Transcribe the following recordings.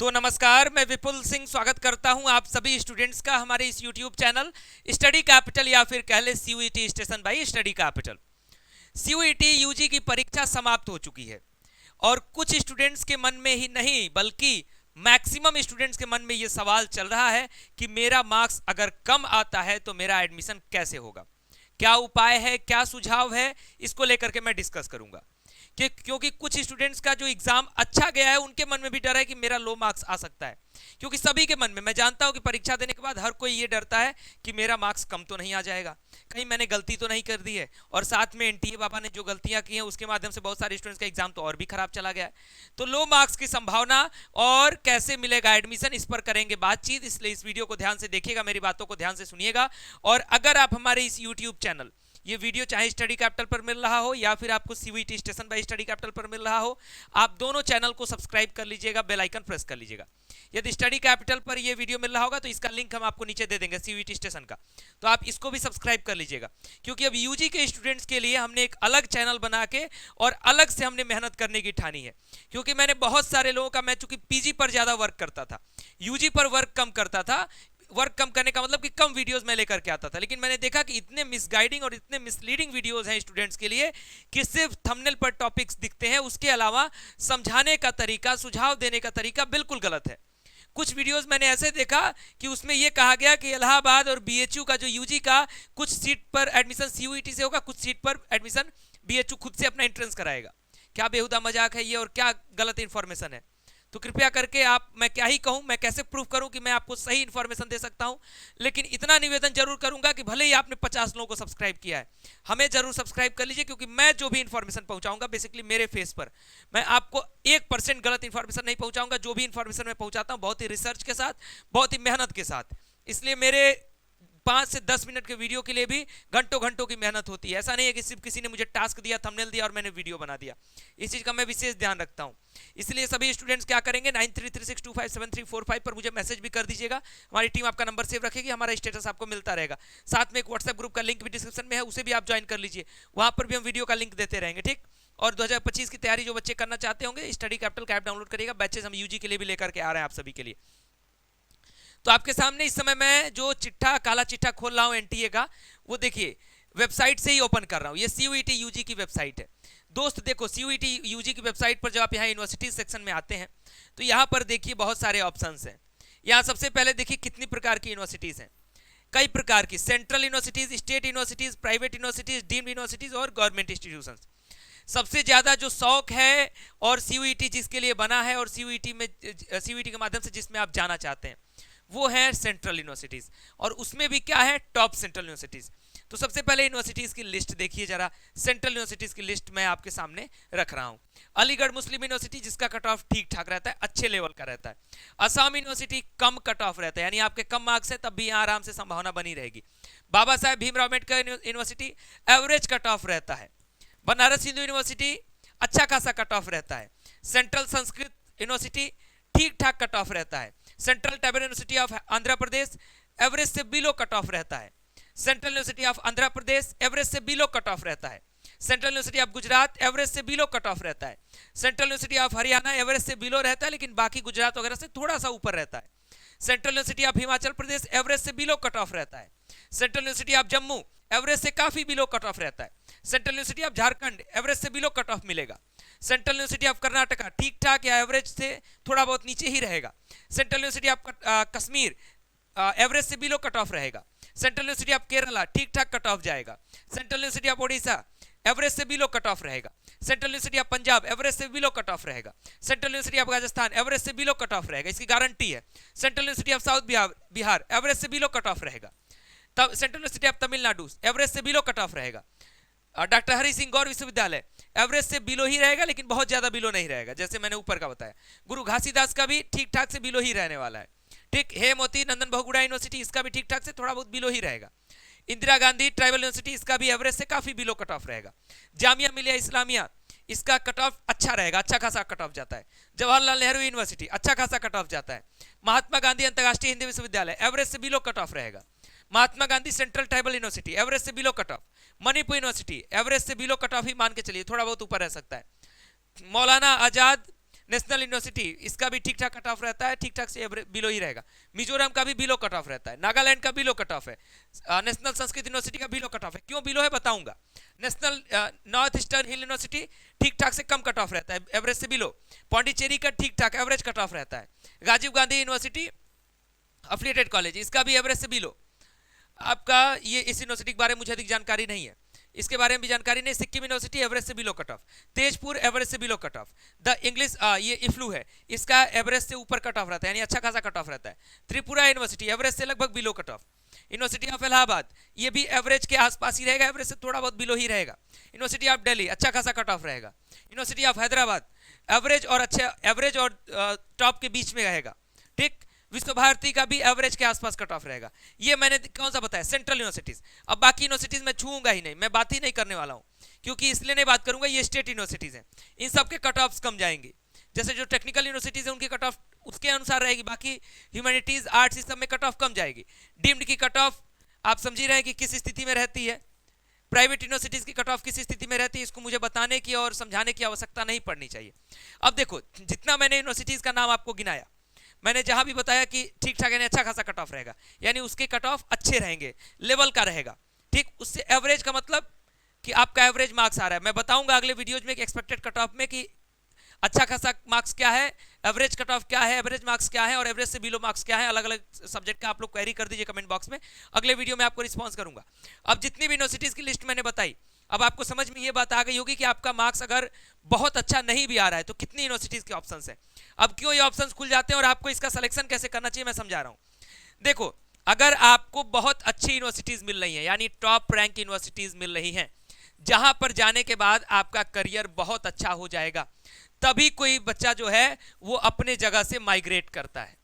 तो नमस्कार, मैं विपुल सिंह स्वागत करता हूं आप सभी स्टूडेंट्स का हमारे इस यूट्यूब चैनल स्टडी कैपिटल या फिर कह ले CUET station by study capital. CUET UG की परीक्षा समाप्त हो चुकी है और कुछ स्टूडेंट्स के मन में ही नहीं बल्कि मैक्सिमम स्टूडेंट्स के मन में यह सवाल चल रहा है कि मेरा मार्क्स अगर कम आता है तो मेरा एडमिशन कैसे होगा, क्या उपाय है, क्या सुझाव है, इसको लेकर के मैं डिस्कस करूंगा। क्योंकि कुछ स्टूडेंट्स का जो एग्जाम अच्छा गया है उनके मन में भी डर है कि मेरा लो मार्क्स आ सकता है। क्योंकि सभी के मन में, मैं जानता हूं कि परीक्षा देने के बाद हर कोई ये डरता है कि मेरा मार्क्स कम तो नहीं आ जाएगा, कहीं मैंने गलती तो नहीं कर दी है। और साथ में एनटीए बाबा ने जो गलतियां की हैं उसके माध्यम से बहुत सारे स्टूडेंट्स का एग्जाम तो और भी खराब चला गया है। तो लो मार्क्स की संभावना और कैसे मिलेगा एडमिशन, इस पर करेंगे बातचीत। इसलिए इस वीडियो को ध्यान से देखिएगा, मेरी बातों को ध्यान से सुनिएगा। और अगर आप हमारे इस यूट्यूब चैनल, ये वीडियो चाहे स्टडी कैपिटल पर मिल रहा हो या फिर आपको CUET station bye study capital पर मिल रहा हो, आप दोनों चैनल को सब्सक्राइब कर लीजिएगा, बेल आइकन प्रेस कर लीजिएगा। यदि स्टडी कैपिटल पर ये वीडियो मिल रहा होगा तो इसका लिंक हम आपको नीचे दे देंगे, सीयूईटी स्टेशन का, तो आप इसको भी सब्सक्राइब कर लीजिएगा। क्योंकि अब यूजी के स्टूडेंट्स के लिए हमने एक अलग चैनल बना के और अलग से हमने मेहनत करने की ठानी है। क्योंकि मैंने बहुत सारे लोगों का, मैं चूंकि पीजी पर ज्यादा वर्क करता था, यूजी पर वर्क कम करता था। वर्क कम करने का मतलब कि कम वीडियोस मैं लेकर के आता था, लेकिन मैंने देखा कि इतने मिसगाइडिंग और इतने मिसलीडिंग वीडियोस हैं स्टूडेंट्स के लिए कि सिर्फ थंबनेल पर टॉपिक्स दिखते हैं, उसके अलावा समझाने का तरीका, सुझाव देने का तरीका बिल्कुल गलत है। कुछ वीडियोस मैंने ऐसे देखा कि उसमें यह कहा गया कि इलाहाबाद और बीएचयू का जो यूजी का कुछ सीट पर एडमिशन सीयूईटी से होगा, कुछ सीट पर एडमिशन बीएचयू खुद से अपना एंट्रेंस कराएगा। क्या बेहुदा मजाक है ये और क्या गलत इंफॉर्मेशन है। तो कृपया करके आप, मैं क्या ही कहूं, मैं कैसे प्रूफ करूं कि मैं आपको सही इंफॉर्मेशन दे सकता हूं। लेकिन इतना निवेदन जरूर करूंगा कि भले ही आपने 50 लोगों को सब्सक्राइब किया है, हमें जरूर सब्सक्राइब कर लीजिए। क्योंकि मैं जो भी इंफॉर्मेशन पहुंचाऊंगा बेसिकली मेरे फेस पर, मैं आपको 1% गलत इंफॉर्मेशन नहीं पहुंचाऊंगा। जो भी इंफॉर्मेशन मैं पहुंचाता हूं बहुत ही रिसर्च के साथ, बहुत ही मेहनत के साथ। इसलिए मेरे 5 से 10 मिनट के वीडियो के लिए भी घंटों घंटों की मेहनत होती है। ऐसा नहीं है कि सिर्फ किसी ने मुझे टास्क दिया, थंबनेल दिया और मैंने वीडियो बना दिया। इस चीज का मैं विशेष ध्यान रखता हूं। इसलिए सभी स्टूडेंट्स क्या करेंगे, 9336257345 पर मुझे मैसेज भी कर दीजिएगा। हमारी टीम आपका नंबर सेव रखेगी, हमारा स्टेटस आपको मिलता रहेगा। साथ में एक व्हाट्सएप ग्रुप का लिंक भी डिस्क्रिप्शन में है, उसे भी आप ज्वाइन कर लीजिए। वहां पर भी हम वीडियो का लिंक देते रहेंगे, ठीक। और 2025 की तैयारी जो बच्चे करना चाहते होंगे, स्टडी कैपिटल का ऐप डाउनलोड करिएगा। बैचेस हम यूजी के लिए भी लेकर के आ रहे हैं आप सभी के लिए। तो आपके सामने इस समय मैं जो चिट्ठा, काला चिट्ठा खोल रहा हूं एनटीए का, वो देखिए वेबसाइट से ही ओपन कर रहा हूं। ये सीयूईटी यूजी की वेबसाइट है। दोस्त देखो, सीयूईटी यूजी की वेबसाइट पर जब आप यहाँ यूनिवर्सिटी सेक्शन में आते हैं तो यहाँ पर देखिए बहुत सारे ऑप्शंस हैं। यहाँ सबसे पहले देखिए कितनी प्रकार की यूनिवर्सिटीज हैं। कई प्रकार की, central universities, state universities, private universities, deemed universities और गवर्नमेंट इंस्टीट्यूशंस। सबसे ज्यादा जो शौक है और सीयूईटी जिसके लिए बना है और सीयूईटी में, सीयूईटी के माध्यम से जिसमें आप जाना चाहते हैं, वो है सेंट्रल यूनिवर्सिटीज। और उसमें भी क्या है, टॉप सेंट्रल यूनिवर्सिटीज। तो सबसे पहले यूनिवर्सिटीज की लिस्ट देखिए जरा। सेंट्रल यूनिवर्सिटीज की लिस्ट मैं आपके सामने रख रहा हूं। अलीगढ़ मुस्लिम यूनिवर्सिटी, जिसका कट ऑफ ठीक ठाक रहता है, अच्छे लेवल का रहता है। असम यूनिवर्सिटी कम कट ऑफ रहता है, यानी आपके कम मार्क्स है तब भी यहाँ आराम से संभावना बनी रहेगी। Baba Saheb Bhimrao Ambedkar university average cut off रहता है। बनारस हिंदू यूनिवर्सिटी अच्छा खासा कट ऑफ रहता है। सेंट्रल संस्कृत यूनिवर्सिटी ठीक ठाक कट ऑफ रहता है। Central tribal university of Andhra Pradesh average से बिलो कट ऑफ रहता है। Central university of Andhra Pradesh average से बिलो कट ऑफ रहता है। Central university of Gujarat average से बिलो कट ऑफ रहता है। Central university of Haryana average से बिलो रहता है, लेकिन बाकी गुजरात वगैरह से थोड़ा सा ऊपर रहता है। Central university of Himachal Pradesh average से बिलो कट ऑफ रहता है। Central university of Jammu average से काफी बिलो कट ऑफ रहता है। Central university of Jharkhand average से बिलो कट ऑफ मिलेगा। सेंट्रल यूनिवर्सिटी ऑफ कर्नाटका ठीक ठाक या एवरेज से थोड़ा बहुत नीचे ही रहेगा। Central university of Kashmir average से बिलो कट ऑफ रहेगा। सेंट्रल यूनिवर्सिटी ऑफ केरला ठीक ठाक कट ऑफ जाएगा। Central university of Odisha average से बिलो कट ऑफ रहेगा। Central university of Punjab average से बिलो कट ऑफ रहेगा। Central university of Rajasthan average से बिलो कट ऑफ रहेगा, इसकी गारंटी है। Central university of south Bihar average से बिलो कट ऑफ रहेगा। तब central university of Tamil Nadu average से बिलो कट ऑफ रहेगा। डॉक्टर हरि सिंह गौर विश्वविद्यालय एवरेज से बिलो ही रहेगा, लेकिन बहुत ज्यादा बिलो नहीं रहेगा, जैसे मैंने ऊपर का बताया। गुरु घासीदास का भी ठीक ठाक से बिलो ही रहने वाला है, ठीक। हेमवती नंदन बहुगुणा यूनिवर्सिटी, इसका भी ठीक ठाक से थोड़ा बहुत बिलो ही रहेगा। इंदिरा गांधी ट्राइबल यूनिवर्सिटी, इसका भी एवरेज से काफी बिलो कट ऑफ रहेगा। जामिया मिलिया इस्लामिया, इसका कट ऑफ अच्छा रहेगा, अच्छा खासा कट ऑफ जाता है। जवाहरलाल नेहरू यूनिवर्सिटी अच्छा खासा कट ऑफ जाता है। महात्मा गांधी अंतर्राष्ट्रीय हिंदी विश्वविद्यालय एवरेज से बिलो कट ऑफ रहेगा। Mahatma Gandhi central tribal university average से below cut off. Manipur university average से बिलो कट ऑफ ही मान के चलिए, थोड़ा बहुत ऊपर रह सकता है। मौलाना आजाद नेशनल यूनिवर्सिटी, इसका भी ठीक ठाक कट ऑफ रहता है, ठीक ठाक से बिलो ही रहेगा। मिजोरम का भी बिलो कट ऑफ रहता है, नागालैंड का बिलो कट ऑफ है, नेशनल संस्कृत यूनिवर्सिटी का बिलो कट ऑफ है। क्यों बिलो है बताऊंगा। नेशनल नॉर्थ ईस्टर्न हिल यूनिवर्सिटी ठीक ठाक से कम कट ऑफ रहता है, एवरेज से बिलो। पौंडीचेरी का ठीक ठाक एवरेज कट ऑफ रहता है। Rajiv Gandhi university affiliated college, इसका भी एवरेज से बिलो। आपका ये इस यूनिवर्सिटी के बारे में मुझे अधिक जानकारी नहीं है, इसके बारे में भी जानकारी नहीं। सिक्किम यूनिवर्सिटी एवरेज से below cut off. Tezpur average से below cut off. The English ये इफ्लू है, इसका एवरेज से ऊपर कट ऑफ रहता है, यानी अच्छा खासा कट ऑफ रहता है। त्रिपुरा यूनिवर्सिटी एवरेज से लगभग below cut of. University of Allahabad ये भी एवरेज के आसपास ही रहेगा, एवरेज से थोड़ा बहुत बिलो ही रहेगा। यूनिवर्सिटी ऑफ दिल्ली अच्छा खासा कट ऑफ रहेगा। यूनिवर्सिटी ऑफ हैदराबाद एवरेज और अच्छा, एवरेज और टॉप के बीच में रहेगा, ठीक। विश्व भारती का भी एवरेज के आसपास कट ऑफ रहेगा। ये मैंने कौन सा बताया, सेंट्रल यूनिवर्सिटीज। अब बाकी यूनिवर्सिटीज मैं छूऊंगा ही नहीं, मैं बात ही नहीं करने वाला हूं, क्योंकि इसलिए नहीं बात करूंगा, ये स्टेट यूनिवर्सिटीज हैं, इन सब के कट ऑफ कम जाएंगे। जैसे जो टेक्निकल यूनिवर्सिटीज है उनकी कट ऑफ उसके अनुसार रहेगी, बाकी ह्यूमैनिटीज आर्ट्स इस सब में कट ऑफ कम जाएगी। डीम्ड की कट ऑफ आप समझ ही रहे हैं कि किस स्थिति में रहती है। प्राइवेट यूनिवर्सिटीज की कट ऑफ किस स्थिति में रहती है, इसको मुझे बताने की और समझाने की आवश्यकता नहीं पड़नी चाहिए। अब देखो, जितना मैंने यूनिवर्सिटीज का नाम आपको गिनाया, मैंने जहां भी बताया कि ठीक ठाक यानी अच्छा खासा कट ऑफ रहेगा, यानी उसके कट ऑफ अच्छे रहेंगे, लेवल का रहेगा, ठीक। उससे एवरेज का मतलब कि आपका एवरेज मार्क्स आ रहा है। मैं बताऊंगा अगले वीडियोज में कि एक्सपेक्टेड कट ऑफ में कि अच्छा खासा मार्क्स क्या है, एवरेज कट ऑफ क्या है, एवरेज मार्क्स क्या है और एवरेज से बिलो मार्क्स क्या है। अलग अलग सब्जेक्ट का आप लोग क्वेरी कर दीजिए कमेंट बॉक्स में, अगले वीडियो में आपको रिस्पॉन्स करूंगा। अब जितनी भी यूनिवर्सिटीज की लिस्ट मैंने बताई, अब आपको समझ में ये बात आ गई होगी कि आपका मार्क्स अगर बहुत अच्छा नहीं भी आ रहा है तो कितनी यूनिवर्सिटीज के ऑप्शंस हैं। अब क्यों ये ऑप्शंस खुल जाते हैं और आपको इसका सिलेक्शन कैसे करना चाहिए मैं समझा रहा हूं। देखो, अगर आपको बहुत अच्छी यूनिवर्सिटीज मिल रही हैं, यानी टॉप रैंक यूनिवर्सिटीज मिल रही हैं, जहां पर जाने के बाद आपका करियर बहुत अच्छा हो जाएगा, तभी कोई बच्चा जो है वो अपने जगह से माइग्रेट करता है।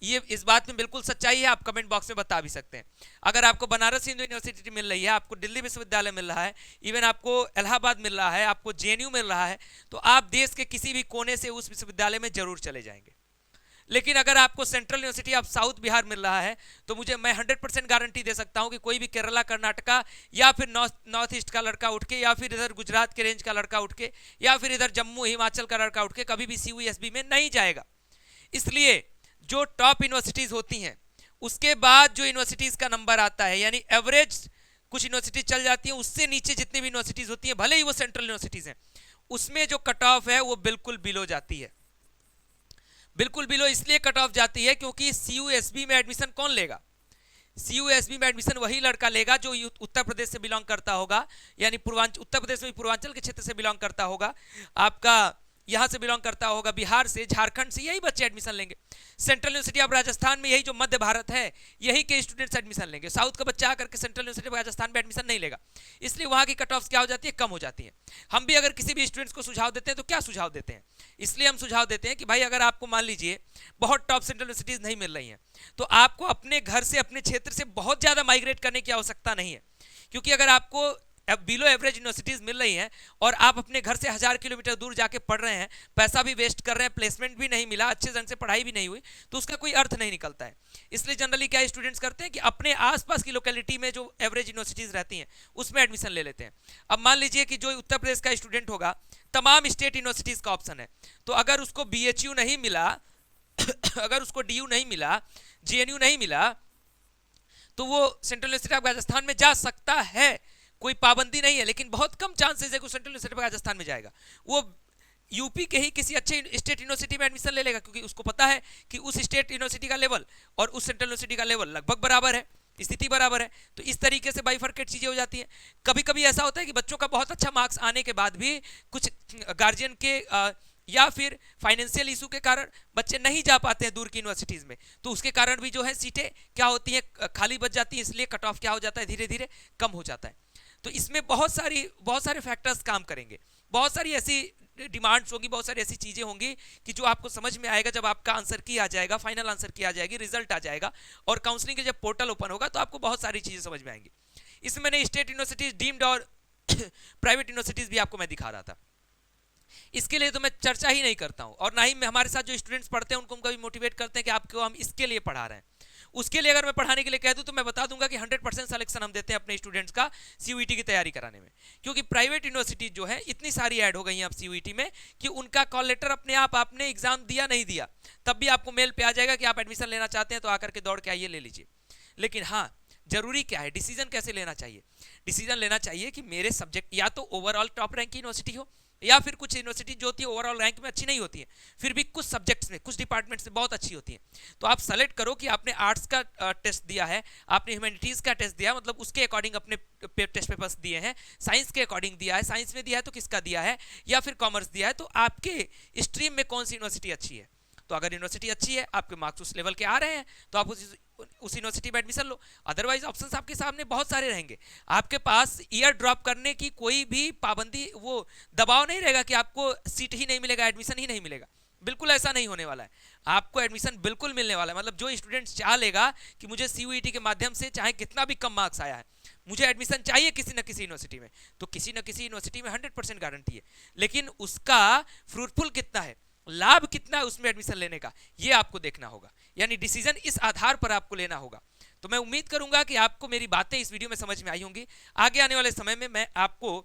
ये इस बात में बिल्कुल सच्चाई है, आप कमेंट बॉक्स में बता भी सकते हैं। अगर आपको बनारस हिंदू यूनिवर्सिटी मिल रही है, आपको दिल्ली विश्वविद्यालय मिल रहा है, इवन आपको इलाहाबाद मिल रहा है, आपको जेएनयू मिल रहा है, तो आप देश के किसी भी कोने से उस विश्वविद्यालय में जरूर चले जाएंगे। लेकिन अगर आपको central university of south Bihar मिल रहा है, तो मुझे मैं 100% गारंटी दे सकता हूं कि कोई भी केरला, कर्नाटका या फिर नॉर्थ ईस्ट का लड़का उठ के, या फिर इधर गुजरात के रेंज का लड़का उठ के, या फिर इधर जम्मू हिमाचल का लड़का उठ के कभी भी सीयूएसबी में नहीं जाएगा। इसलिए जो टॉप यूनिवर्सिटीज होती हैं, उसके बाद जो यूनिवर्सिटीज का नंबर आता है, यानी एवरेज कुछ यूनिवर्सिटी चल जाती है, उससे नीचे जितनी भी यूनिवर्सिटीज होती हैं, भले ही वो सेंट्रल यूनिवर्सिटीज हैं, उसमें जो कट ऑफ है वो बिल्कुल बिलो जाती है। बिल्कुल बिलो इसलिए कट ऑफ जाती है क्योंकि सीयूएसबी में एडमिशन कौन लेगा? सीयूएसबी में एडमिशन वही लड़का लेगा जो उत्तर प्रदेश से बिलोंग करता होगा, यानी पूर्वांचल, उत्तर प्रदेश में पूर्वांचल के क्षेत्र से बिलोंग करता होगा, आपका यहां से बिलोंग करता होगा, बिहार से, झारखंड से, यही बच्चे एडमिशन लेंगे। सेंट्रल यूनिवर्सिटी ऑफ राजस्थान में, यही जो मध्य भारत है, यही के स्टूडेंट्स एडमिशन लेंगे। साउथ का बच्चा आकर के सेंट्रल यूनिवर्सिटी ऑफ राजस्थान में एडमिशन नहीं लेगा, इसलिए वहां की कट ऑफ क्या हो जाती है, कम हो जाती है। हम भी अगर किसी भी स्टूडेंट्स को सुझाव देते हैं तो क्या सुझाव देते हैं? इसलिए हम सुझाव देते हैं कि भाई अगर आपको मान लीजिए बहुत टॉप सेंट्रल यूनिवर्सिटीज नहीं मिल रही हैं, तो आपको अपने घर से, अपने क्षेत्र से बहुत ज्यादा माइग्रेट करने की आवश्यकता नहीं है, क्योंकि अगर आपको बिलो एवरेज यूनिवर्सिटीज मिल रही हैं और आप अपने घर से 1000 किलोमीटर दूर जाके पढ़ रहे हैं, पैसा भी वेस्ट कर रहे हैं, प्लेसमेंट भी नहीं मिला, अच्छे ढंग से पढ़ाई भी नहीं हुई, तो उसका कोई अर्थ नहीं निकलता है। इसलिए जनरली क्या स्टूडेंट्स करते हैं कि अपने आसपास की लोकेलिटी में जो एवरेज यूनिवर्सिटीज रहती हैं उसमें एडमिशन ले लेते हैं। अब मान लीजिए कि जो उत्तर प्रदेश का स्टूडेंट होगा, तमाम स्टेट यूनिवर्सिटीज का ऑप्शन है, तो अगर उसको बीएचयू नहीं मिला अगर उसको डीयू नहीं मिला, जेएनयू नहीं मिला, तो वो सेंट्रल यूनिवर्सिटी ऑफ राजस्थान में जा सकता है, कोई पाबंदी नहीं है, लेकिन बहुत कम चांसेस है कि सेंट्रल यूनिवर्सिटी ऑफ राजस्थान में जाएगा। वो यूपी के ही किसी अच्छे स्टेट यूनिवर्सिटी में एडमिशन ले लेगा, क्योंकि उसको पता है कि उस स्टेट यूनिवर्सिटी का लेवल और उस सेंट्रल यूनिवर्सिटी का लेवल लगभग बराबर है, स्थिति बराबर है। तो इस तरीके से बाइफरकेट चीजें हो जाती हैं। कभी कभी ऐसा होता है कि बच्चों का बहुत अच्छा मार्क्स आने के बाद भी कुछ गार्जियन के या फिर फाइनेंशियल इशू के कारण बच्चे नहीं जा पाते हैं दूर की यूनिवर्सिटीज में, तो उसके कारण भी जो है सीटें क्या होती हैं, खाली बच जाती हैं, इसलिए कट ऑफ क्या हो जाता है, धीरे धीरे कम हो जाता है। तो इसमें बहुत सारे फैक्टर्स काम करेंगे, बहुत सारी ऐसी डिमांड्स होंगी, बहुत सारी ऐसी चीजें होंगी कि जो आपको समझ में आएगा जब आपका आंसर की आ जाएगा, फाइनल आंसर की आ जाएगी, रिजल्ट आ जाएगा और काउंसलिंग के जब पोर्टल ओपन होगा तो आपको बहुत सारी चीजें समझ में आएंगी। इसमें मैंने स्टेट यूनिवर्सिटीज, डीम्ड और प्राइवेट यूनिवर्सिटीज भी आपको मैं दिखा रहा था। इसके लिए तो मैं चर्चा ही नहीं करता हूं, और ना ही मैं, हमारे साथ जो स्टूडेंट्स पढ़ते हैं उनको कभी मोटिवेट करते हैं कि आपको हम इसके लिए पढ़ा रहे हैं। उसके लिए अगर मैं पढ़ाने के लिए कह दूं तो मैं बता दूंगा कि 100% सिलेक्शन हम देते हैं अपने स्टूडेंट्स का सीयूईटी की तैयारी कराने में, क्योंकि प्राइवेट यूनिवर्सिटी जो है इतनी सारी ऐड हो गई हैं अब सीयूईटी में कि उनका कॉल लेटर अपने आप आपने एग्जाम दिया नहीं दिया तब भी आपको मेल पे आ जाएगा कि आप एडमिशन लेना चाहते हैं तो आकर के दौड़ के आइए, ले लीजिए। लेकिन हाँ, जरूरी क्या है, डिसीजन कैसे लेना चाहिए? डिसीजन लेना चाहिए कि मेरे सब्जेक्ट या तो ओवरऑल टॉप रैंक की यूनिवर्सिटी हो, या फिर कुछ यूनिवर्सिटी जो होती है ओवरऑल रैंक में अच्छी नहीं होती है, फिर भी कुछ सब्जेक्ट्स में कुछ डिपार्टमेंट्स में बहुत अच्छी होती है। तो आप सेलेक्ट करो कि आपने आर्ट्स का टेस्ट दिया है, आपने ह्यूमैनिटीज का टेस्ट दिया है, मतलब उसके अकॉर्डिंग अपने टेस्ट पेपर्स दिए हैं, साइंस के अकॉर्डिंग दिया है, साइंस में दिया है तो किसका दिया है, या फिर कॉमर्स दिया है, तो आपके स्ट्रीम में कौन सी यूनिवर्सिटी अच्छी है। तो अगर यूनिवर्सिटी अच्छी है, आपके मार्क्स उस लेवल के आ रहे हैं, तो आप उस यूनिवर्सिटी में एडमिशन लो। अदरवाइज ऑप्शंस आपके सामने बहुत सारे रहेंगे, आपके पास ईयर ड्रॉप करने की कोई भी पाबंदी, वो दबाव नहीं रहेगा कि आपको सीट ही नहीं मिलेगा, एडमिशन ही नहीं मिलेगा। बिल्कुल ऐसा नहीं होने वाला है, आपको एडमिशन बिल्कुल मिलने वाला है। मतलब जो स्टूडेंट चाह लेगा कि मुझे सीयूईटी के माध्यम से चाहे कितना भी कम मार्क्स आया है, मुझे एडमिशन चाहिए किसी न किसी यूनिवर्सिटी में, तो किसी न किसी यूनिवर्सिटी में 100% गारंटी है। लेकिन उसका फ्रूटफुल कितना है, लाभ कितना है उसमें एडमिशन लेने का, ये आपको देखना होगा। यानी डिसीजन इस आधार पर आपको लेना होगा। तो मैं उम्मीद करूंगा कि आपको मेरी बातें इस वीडियो में समझ में आई होंगी। आगे आने वाले समय में मैं आपको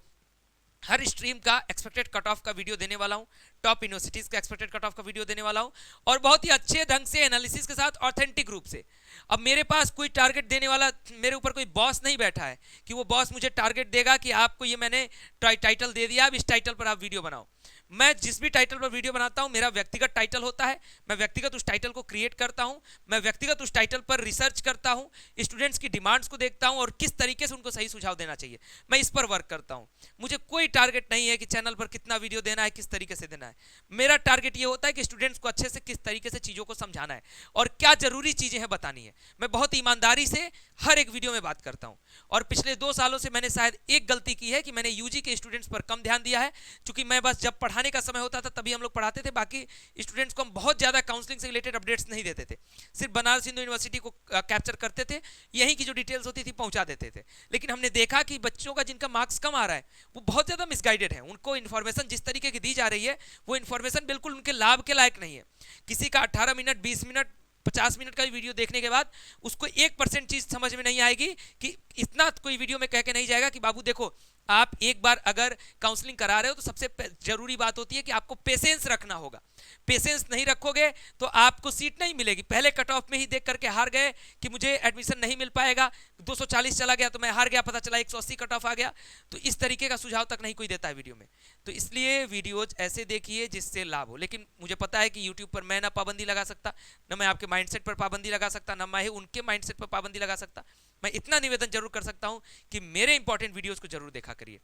हर स्ट्रीम का एक्सपेक्टेड कट ऑफ का वीडियो देने वाला हूं, टॉप यूनिवर्सिटीज का एक्सपेक्टेड कट ऑफ का वीडियो देने वाला हूं, और बहुत ही अच्छे ढंग से एनालिसिस के साथ ऑथेंटिक रूप से। अब मेरे पास कोई टारगेट देने वाला, मेरे ऊपर कोई बॉस नहीं बैठा है कि वो बॉस मुझे टारगेट देगा कि आपको ये मैंने टाइटल दे दिया, अब इस टाइटल पर आप वीडियो बनाओ। मैं जिस भी टाइटल पर वीडियो बनाता हूं मेरा व्यक्तिगत टाइटल होता है, मैं व्यक्तिगत उस टाइटल को क्रिएट करता हूं, मैं व्यक्तिगत उस टाइटल पर रिसर्च करता हूं, स्टूडेंट्स की डिमांड्स को देखता हूं और किस तरीके से उनको सही सुझाव देना चाहिए, मैं इस पर वर्क करता हूं। मुझे कोई टारगेट नहीं है कि चैनल पर कितना वीडियो देना है, किस तरीके से देना है। मेरा टारगेट ये होता है कि स्टूडेंट्स को अच्छे से किस तरीके से चीजों को समझाना है और क्या जरूरी चीजें हैं बतानी है। मैं बहुत ईमानदारी से हर एक वीडियो में बात करता हूं। और पिछले 2 सालों से मैंने शायद एक गलती की है कि मैंने यूजी के स्टूडेंट्स पर कम ध्यान दिया है, क्योंकि मैं बस जब पढ़ाने का समय होता था तभी हम लोग पढ़ाते थे, बाकी स्टूडेंट्स को हम बहुत ज्यादा काउंसलिंग से रिलेटेड अपडेट्स नहीं देते थे, सिर्फ बनारस हिंदू यूनिवर्सिटी को कैप्चर करते थे, यहीं की जो डिटेल्स होती थी पहुंचा देते थे। लेकिन हमने देखा कि बच्चों का जिनका मार्क्स कम आ रहा है वो बहुत ज्यादा मिसगाइडेड है, उनको इन्फॉर्मेशन जिस तरीके की दी जा रही है वो इन्फॉर्मेशन बिल्कुल उनके लाभ के लायक नहीं है। किसी का 18 मिनट 20 मिनट 50 मिनट का वीडियो देखने के बाद उसको 1% चीज समझ में नहीं आएगी कि इतना कोई वीडियो में कह के नहीं जाएगा कि बाबू देखो, आप एक बार अगर काउंसलिंग करा रहे हो तो सबसे जरूरी बात होती है कि आपको पेशेंस रखना होगा। पेशेंस नहीं रखोगे तो आपको सीट नहीं मिलेगी। पहले कट ऑफ में ही देख करके हार गए कि मुझे एडमिशन नहीं मिल पाएगा, 240 चला गया तो मैं हार गया, पता चला 180 कट ऑफ आ गया। तो इस तरीके का सुझाव तक नहीं कोई देता है वीडियो में। तो इसलिए वीडियोज ऐसे देखिए जिससे लाभ हो। लेकिन मुझे पता है कि यूट्यूब पर मैं ना पाबंदी लगा सकता, ना मैं आपके माइंडसेट पर पाबंदी लगा सकता, ना मैं उनके माइंडसेट पर पाबंदी लगा सकता। मैं इतना निवेदन जरूर कर सकता हूं कि मेरे इंपॉर्टेंट वीडियोस को जरूर देखा करिए।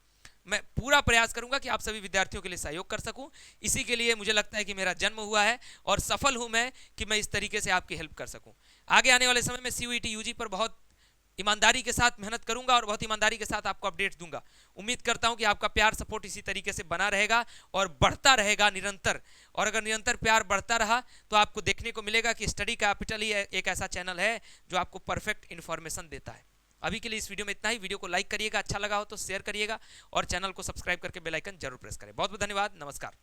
मैं पूरा प्रयास करूंगा कि आप सभी विद्यार्थियों के लिए सहयोग कर सकूं। इसी के लिए मुझे लगता है कि मेरा जन्म हुआ है और सफल हूं मैं कि मैं इस तरीके से आपकी हेल्प कर सकूं। आगे आने वाले समय में सीयूईटी यूजी पर बहुत ईमानदारी के साथ मेहनत करूंगा और बहुत ईमानदारी के साथ आपको अपडेट्स दूंगा। उम्मीद करता हूं कि आपका प्यार सपोर्ट इसी तरीके से बना रहेगा और बढ़ता रहेगा निरंतर। और अगर निरंतर प्यार बढ़ता रहा तो आपको देखने को मिलेगा कि स्टडी कैपिटल ही एक ऐसा चैनल है जो आपको परफेक्ट इंफॉर्मेशन देता है। अभी के लिए इस वीडियो में इतना ही। वीडियो को लाइक करिएगा, अच्छा लगा हो तो शेयर करिएगा और चैनल को सब्सक्राइब करके बेल आइकन जरूर प्रेस करें। बहुत बहुत धन्यवाद, नमस्कार।